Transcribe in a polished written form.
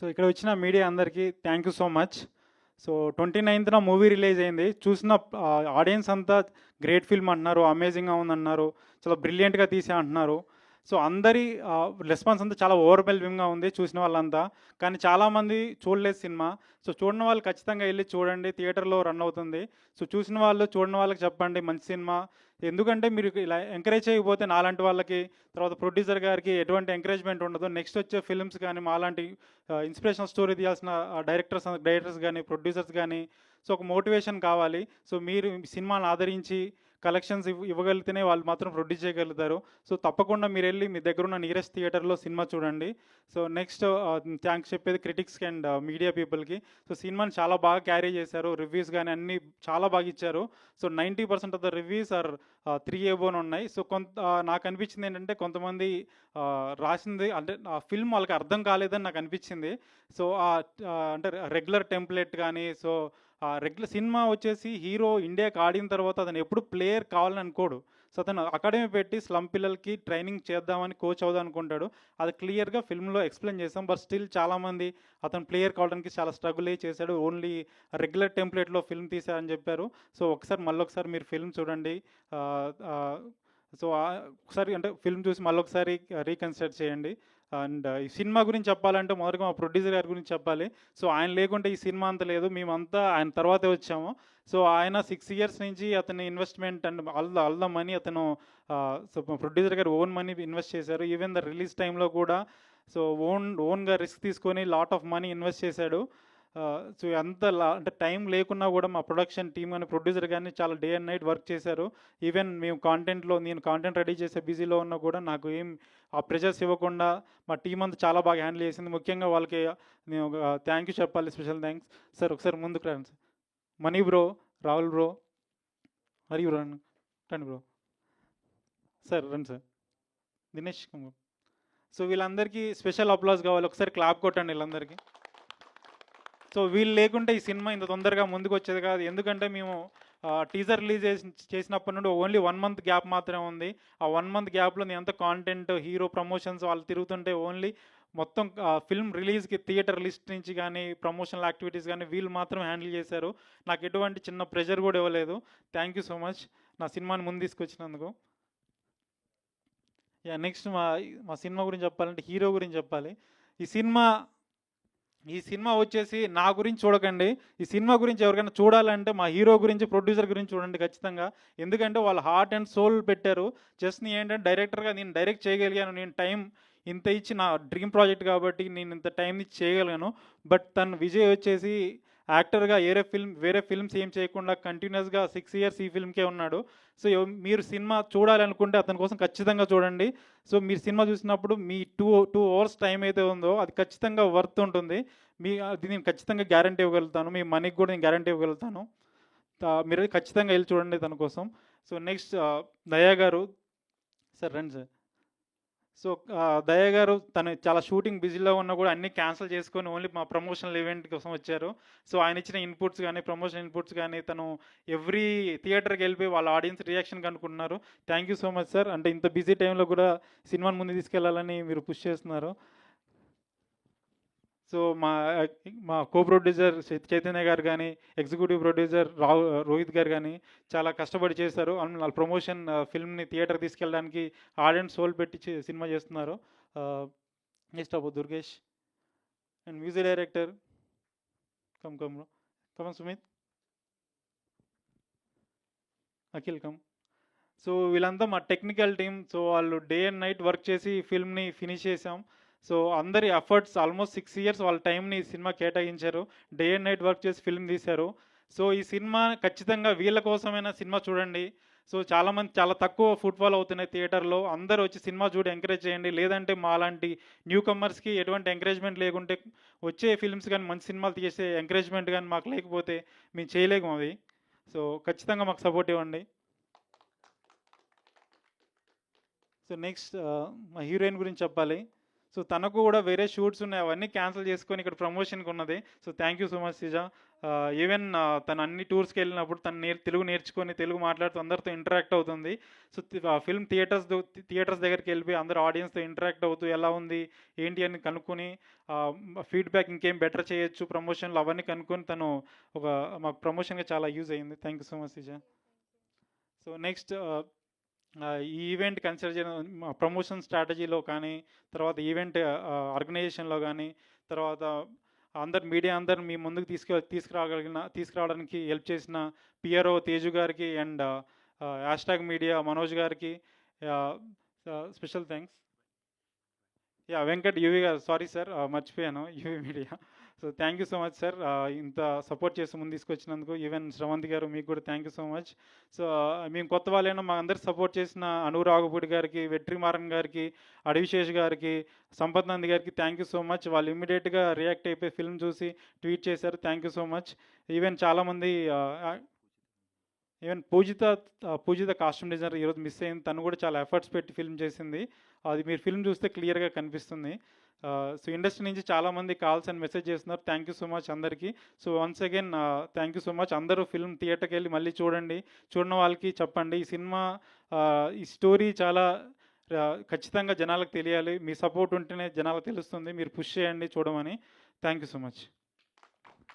So ఇక్కడ వచ్చిన media అందరికీ thank you so much. So 29న మూవీ రిలీజ్ అయింది. చూసిన ఆడియన్స్ అంతా గ్రేట్ ఫిల్మ్ అంటున్నారు, అమేజింగ్గా ఉందన్నారు, చాలా బ్రిలియంట్గా తీసా అంటున్నారు. సో అందరి రెస్పాన్స్ అంతా చాలా ఓవర్వెల్మింగ్గా ఉంది చూసిన వాళ్ళంతా. కానీ చాలామంది చూడలేదు సినిమా. సో చూడని వాళ్ళు ఖచ్చితంగా వెళ్ళి చూడండి, థియేటర్లో రన్ అవుతుంది. సో చూసిన వాళ్ళు చూడని వాళ్ళకి చెప్పండి మంచి సినిమా. ఎందుకంటే మీరు ఇలా ఎంకరేజ్ చేయకపోతే నాలాంటి వాళ్ళకి, తర్వాత ప్రొడ్యూసర్ గారికి ఎటువంటి ఎంకరేజ్మెంట్ ఉండదు. నెక్స్ట్ వచ్చే ఫిల్మ్స్ కానీ మాలాంటి ఇన్స్పిరేషనల్ స్టోరీ తీయాల్సిన డైరెక్టర్స్ కానీ ప్రొడ్యూసర్స్ కానీ సో ఒక మోటివేషన్ కావాలి. సో మీరు సినిమాని ఆదరించి కలెక్షన్స్ ఇవ్వగలిగితేనే వాళ్ళు మాత్రం ప్రొడ్యూస్ చేయగలుగుతారు. సో తప్పకుండా మీరు వెళ్ళి మీ దగ్గర ఉన్న నియరెస్ట్ థియేటర్లో సినిమా చూడండి. సో నెక్స్ట్ థ్యాంక్స్ చెప్పేది క్రిటిక్స్కి అండ్ మీడియా పీపుల్కి. సో సినిమాని చాలా బాగా క్యారీ చేశారు, రివ్యూస్ కానీ అన్నీ చాలా బాగా ఇచ్చారు. So 90% of the reviews are 3 above ఉన్నాయి. సో నాకు అనిపించింది ఏంటంటే కొంతమంది రాసింది అంటే ఆ ఫిల్మ్ వాళ్ళకి అర్థం కాలేదని నాకు అనిపించింది. సో అంటే రెగ్యులర్ టెంప్లెట్ కానీ సో రెగ్యులర్ సినిమా వచ్చేసి హీరో ఇండియాకి ఆడిన తర్వాత అతను ఎప్పుడు ప్లేయర్ కావాలని అనుకోడు. సో అతను అకాడమీ పెట్టి స్లమ్ పిల్లలకి ట్రైనింగ్ చేద్దామని కోచ్ అవుదాం అనుకుంటాడు. అది క్లియర్గా ఫిల్మ్లో ఎక్స్ప్లెయిన్ చేస్తాం. బట్ స్టిల్ చాలామంది అతను ప్లేయర్ కావడానికి చాలా స్ట్రగుల్ చేశాడు, ఓన్లీ రెగ్యులర్ టెంప్లెట్లో ఫిల్మ్ తీశారని చెప్పారు. సో మళ్ళొకసారి మీరు ఫిల్మ్ చూడండి. సో ఒకసారి అంటే ఫిల్మ్ చూసి మళ్ళొకసారి రీకన్సిడర్ చేయండి. అండ్ ఈ సినిమా గురించి చెప్పాలంటే మొదటగా మా ప్రొడ్యూసర్ గారి గురించి చెప్పాలి. సో ఆయన లేకుంటే ఈ సినిమా అంత లేదు, మేమంతా ఆయన తర్వాతే వచ్చాము. సో ఆయన 6 ఇయర్స్ నుంచి అతని investment and all the money అతను సో ప్రొడ్యూసర్ గారు ఓన్ మనీ ఇన్వెస్ట్ చేశారు. ఈవెన్ ద రిలీజ్ టైంలో కూడా సో ఓన్గా రిస్క్ తీసుకొని లాట్ ఆఫ్ మనీ ఇన్వెస్ట్ చేశాడు. సో అంటే టైం లేకున్నా కూడా మా ప్రొడక్షన్ టీమ్ కానీ ప్రొడ్యూసర్ కానీ చాలా డే అండ్ నైట్ వర్క్ చేశారు. ఈవెన్ మేము నేను కాంటెంట్ రెడీ చేసే బిజీలో ఉన్నా కూడా నాకు ఏం ఆ ప్రెషర్స్ ఇవ్వకుండా మా టీం అంతా చాలా బాగా హ్యాండిల్ చేసింది. ముఖ్యంగా వాళ్ళకి నేను థ్యాంక్ యూ చెప్పాలి, స్పెషల్ థ్యాంక్స్. సార్ ఒకసారి ముందుకు రండి sir. Money bro, Rahul bro, Hari bro, రండి బ్రో. సార్ రండి సార్, దినేష్. సో వీళ్ళందరికీ స్పెషల్ అప్లాస్ కావాలి, ఒకసారి క్లాప్ కొట్టండి వీళ్ళందరికీ. సో వీళ్ళు లేకుంటే ఈ సినిమా ఇంత తొందరగా ముందుకు వచ్చేది కాదు. ఎందుకంటే మేము టీజర్ రిలీజ్ చేసినప్పటి నుండి ఓన్లీ 1 మంత్ గ్యాప్ మాత్రమే ఉంది. ఆ 1 మంత్ గ్యాప్లో నేను ఎంత కాంటెంట్, హీరో ప్రమోషన్స్ వాళ్ళు తిరుగుతుంటే ఓన్లీ మొత్తం ఫిల్మ్ రిలీజ్కి థియేటర్ లిస్ట్ నుంచి కానీ ప్రమోషనల్ యాక్టివిటీస్ కానీ వీళ్ళు మాత్రం హ్యాండిల్ చేశారు. నాకు ఎటువంటి చిన్న ప్రెషర్ కూడా ఇవ్వలేదు. థ్యాంక్ యూ సో మచ్ నా సినిమాని ముందు తీసుకొచ్చినందుకు. నెక్స్ట్ మా సినిమా గురించి చెప్పాలంటే హీరో గురించి చెప్పాలి. ఈ సినిమా వచ్చేసి నా గురించి చూడకండి. ఈ సినిమా గురించి ఎవరికైనా చూడాలంటే మా హీరో గురించి, ప్రొడ్యూసర్ గురించి చూడండి ఖచ్చితంగా. ఎందుకంటే వాళ్ళు హార్ట్ అండ్ సోల్ పెట్టారు. జస్ట్ ఏంటంటే డైరెక్టర్గా నేను డైరెక్ట్ చేయగలిగాను, నేను టైం ఇంత ఇచ్చి నా డ్రీమ్ ప్రాజెక్ట్ కాబట్టి నేను ఇంత టైం ఇచ్చి చేయగలను. బట్ తను విజయ్ వచ్చేసి యాక్టర్గా వేరే ఫిల్మ్స్ ఏం చేయకుండా కంటిన్యూస్గా 6 ఇయర్స్ ఈ ఫిల్మ్కే ఉన్నాడు. సో మీరు సినిమా చూడాలనుకుంటే అతని కోసం ఖచ్చితంగా చూడండి. సో మీరు సినిమా చూసినప్పుడు మీ 2 అవర్స్ టైం అయితే ఉందో అది ఖచ్చితంగా వర్త్ ఉంటుంది. అది నేను ఖచ్చితంగా గ్యారంటీ ఇవ్వగలుగుతాను. మీ మనీకి కూడా నేను గ్యారంటీ ఇవ్వగలుగుతాను. మీరు ఖచ్చితంగా వెళ్ళి చూడండి తన కోసం. సో నెక్స్ట్ దయా గారు. సార్ రండి సార్. సో దయా గారు తను చాలా షూటింగ్ బిజీలో ఉన్నా కూడా అన్నీ క్యాన్సిల్ చేసుకొని ఓన్లీ మా ప్రమోషనల్ ఈవెంట్ కోసం వచ్చారు. సో ఆయన ఇచ్చిన ఇన్పుట్స్ కానీ ప్రమోషన్ ఇన్పుట్స్ కానీ తను ఎవ్రీ థియేటర్కి వెళ్ళిపోయి వాళ్ళ ఆడియన్స్ రియాక్షన్ కనుక్కుంటున్నారు. Thank you so much sir. అంటే ఇంత బిజీ టైంలో కూడా సినిమాని ముందు తీసుకెళ్లాలని మీరు పుష్ చేస్తున్నారు. సో మా కో ప్రొడ్యూసర్ చైతన్య గారు కానీ, ఎగ్జిక్యూటివ్ ప్రొడ్యూసర్ రోహిత్ గారు కానీ చాలా కష్టపడి చేశారు. వాళ్ళ ప్రమోషన్ ఫిల్మ్ని థియేటర్ తీసుకెళ్ళడానికి ఆడియన్స్ సోల్ పెట్టి సినిమా చేస్తున్నారు. నెక్స్ట్ అబ్బో Durgesh and music director come Sumit, Akhil come. So వీళ్ళంతా మా టెక్నికల్ టీమ్. సో వాళ్ళు డే అండ్ నైట్ వర్క్ చేసి ఫిల్మ్ని ఫినిష్ చేసాం. సో అందరి ఎఫర్ట్స్ ఆల్మోస్ట్ 6 ఇయర్స్ వాళ్ళ టైంని ఈ సినిమా కేటాయించారు. డే అండ్ నైట్ వర్క్ చేసి ఫిల్మ్ తీశారు. సో ఈ సినిమా ఖచ్చితంగా వీళ్ళ కోసమైనా సినిమా చూడండి. సో చాలామంది చాలా తక్కువ ఫుట్ఫాల్ అవుతున్నాయి థియేటర్లో. అందరూ వచ్చి సినిమా చూడి ఎంకరేజ్ చేయండి. లేదంటే మా లాంటి న్యూ కమర్స్కి ఎటువంటి ఎంకరేజ్మెంట్ లేకుంటే వచ్చే ఫిల్మ్స్ కానీ మంచి సినిమాలు తీసే ఎంకరేజ్మెంట్ కానీ మాకు లేకపోతే మేము చేయలేము అవి. సో ఖచ్చితంగా మాకు సపోర్ట్ ఇవ్వండి. సో నెక్స్ట్ మా హీరోయిన్ గురించి చెప్పాలి. సో తనకు కూడా వేరే షూట్స్ ఉన్నాయి, అవన్నీ క్యాన్సిల్ చేసుకొని ఇక్కడ ప్రమోషన్కి ఉన్నది. So thank you so much Sreeja. Even తను అన్ని టూర్స్కి వెళ్ళినప్పుడు తను తెలుగు నేర్చుకొని తెలుగు మాట్లాడుతూ అందరితో ఇంటరాక్ట్ అవుతుంది. సో ఫిల్మ్ థియేటర్స్ దగ్గరికి వెళ్ళిపోయి అందరూ ఆడియన్స్తో ఇంటరాక్ట్ అవుతూ ఎలా ఉంది ఏంటి అని కనుక్కొని ఫీడ్బ్యాక్ ఇంకేం బెటర్ చేయొచ్చు ప్రమోషన్లో అవన్నీ కనుక్కొని తను ఒక మాకు ప్రమోషన్గా చాలా యూజ్ అయ్యింది. Thank you so much Sreeja. So next ఈ ఈవెంట్ కన్సిడర్ చేయడం ప్రమోషన్ స్ట్రాటజీలో కానీ, తర్వాత ఈవెంట్ ఆర్గనైజేషన్లో కానీ, తర్వాత మీడియా అందరు మీ ముందుకు తీసుకురావడానికి హెల్ప్ చేసిన పిఆర్ఓ తేజు గారికి అండ్ హ్యాష్ట్యాగ్ మీడియా మనోజ్ గారికి స్పెషల్ థ్యాంక్స్. వెంకట్ యూవి గారు, సారీ సార్ మర్చిపోయాను, UV media. So thank you so much sir, ఇంత సపోర్ట్ చేసి ముందు తీసుకొచ్చినందుకు. ఈవెన్ శ్రవంతి గారు మీకు కూడా thank you so much. So మేము కొత్త వాళ్ళైనా మా అందరు సపోర్ట్ చేసిన అనురాగపూడి గారికి, వెట్రిమారన్ గారికి, అడివిశేష్ గారికి, సంపత్ నంది గారికి థ్యాంక్ యూ సో మచ్. వాళ్ళు ఇమ్మీడియట్గా రియాక్ట్ అయిపోయి ఫిల్మ్ చూసి ట్వీట్ చేశారు. Thank you so much. Even చాలామంది ఈవెన్ పూజిత కాస్ట్యూమ్ డిజైనర్ ఈరోజు మిస్ అయింది, తను కూడా చాలా ఎఫర్ట్స్ పెట్టి ఫిల్మ్ చేసింది. అది మీరు ఫిల్మ్ చూస్తే క్లియర్గా కనిపిస్తుంది. సో ఇండస్ట్రీ నుంచి చాలామంది కాల్స్ అండ్ మెసేజ్ చేస్తున్నారు. థ్యాంక్ యూ సో మచ్ అందరికీ. So once again thank you so much. అందరూ ఫిల్మ్ థియేటర్కి వెళ్ళి మళ్ళీ చూడండి, చూడని వాళ్ళకి చెప్పండి ఈ సినిమా ఈ స్టోరీ చాలా ఖచ్చితంగా జనాలకు తెలియాలి. మీ సపోర్ట్ ఉంటేనే జనాలకు తెలుస్తుంది. మీరు పుష్ చేయండి చూడమని. Thank you so much.